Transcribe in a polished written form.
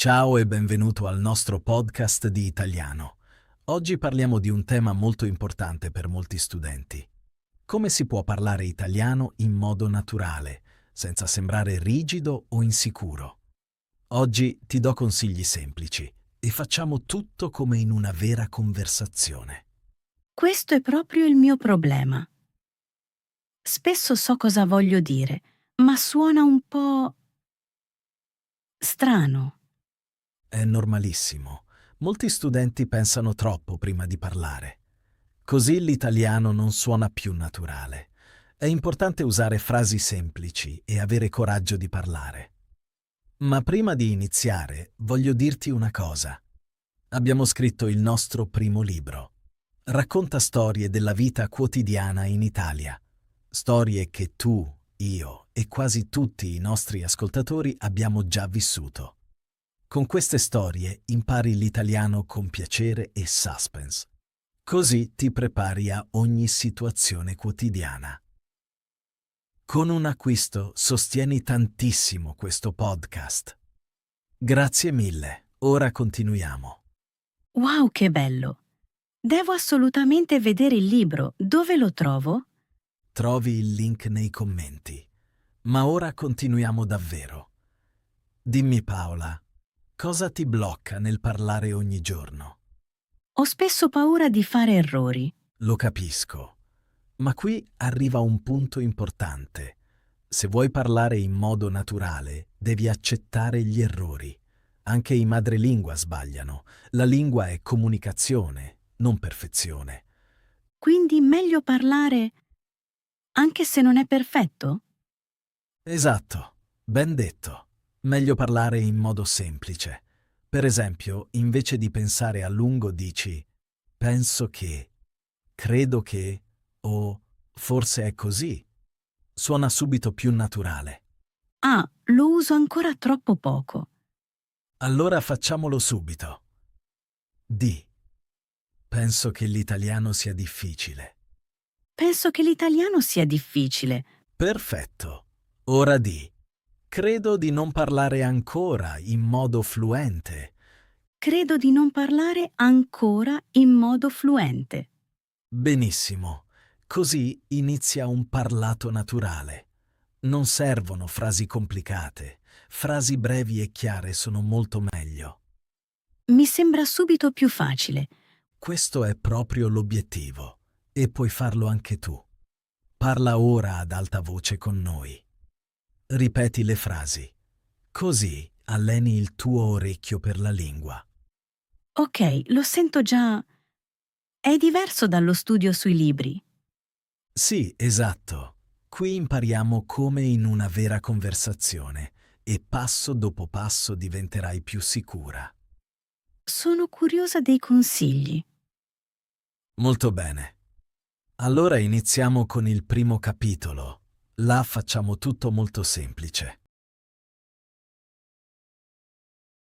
Ciao e benvenuto al nostro podcast di italiano. Oggi parliamo di un tema molto importante per molti studenti. Come si può parlare italiano in modo naturale, senza sembrare rigido o insicuro? Oggi ti do consigli semplici e facciamo tutto come in una vera conversazione. Questo è proprio il mio problema. Spesso so cosa voglio dire, ma suona un po' strano. È normalissimo. Molti studenti pensano troppo prima di parlare. Così l'italiano non suona più naturale. È importante usare frasi semplici e avere coraggio di parlare. Ma prima di iniziare, voglio dirti una cosa. Abbiamo scritto il nostro primo libro. Racconta storie della vita quotidiana in Italia. Storie che tu, io e quasi tutti i nostri ascoltatori abbiamo già vissuto. Con queste storie impari l'italiano con piacere e suspense. Così ti prepari a ogni situazione quotidiana. Con un acquisto sostieni tantissimo questo podcast. Grazie mille. Ora continuiamo. Wow, che bello! Devo assolutamente vedere il libro. Dove lo trovo? Trovi il link nei commenti. Ma ora continuiamo davvero. Dimmi Paola, cosa ti blocca nel parlare ogni giorno? Ho spesso paura di fare errori. Lo capisco. Ma qui arriva un punto importante. Se vuoi parlare in modo naturale, devi accettare gli errori. Anche i madrelingua sbagliano. La lingua è comunicazione, non perfezione. Quindi meglio parlare anche se non è perfetto? Esatto, ben detto. Meglio parlare in modo semplice. Per esempio, invece di pensare a lungo dici penso che, credo che o forse è così. Suona subito più naturale. Ah, lo uso ancora troppo poco. Allora facciamolo subito. Di. Penso che l'italiano sia difficile. Penso che l'italiano sia difficile. Perfetto. Ora di. Credo di non parlare ancora in modo fluente. Credo di non parlare ancora in modo fluente. Benissimo. Così inizia un parlato naturale. Non servono frasi complicate. Frasi brevi e chiare sono molto meglio. Mi sembra subito più facile. Questo è proprio l'obiettivo. E puoi farlo anche tu. Parla ora ad alta voce con noi. Ripeti le frasi. Così alleni il tuo orecchio per la lingua. Ok, lo sento già. È diverso dallo studio sui libri. Sì, esatto. Qui impariamo come in una vera conversazione e passo dopo passo diventerai più sicura. Sono curiosa dei consigli. Molto bene. Allora iniziamo con il primo capitolo. Là facciamo tutto molto semplice.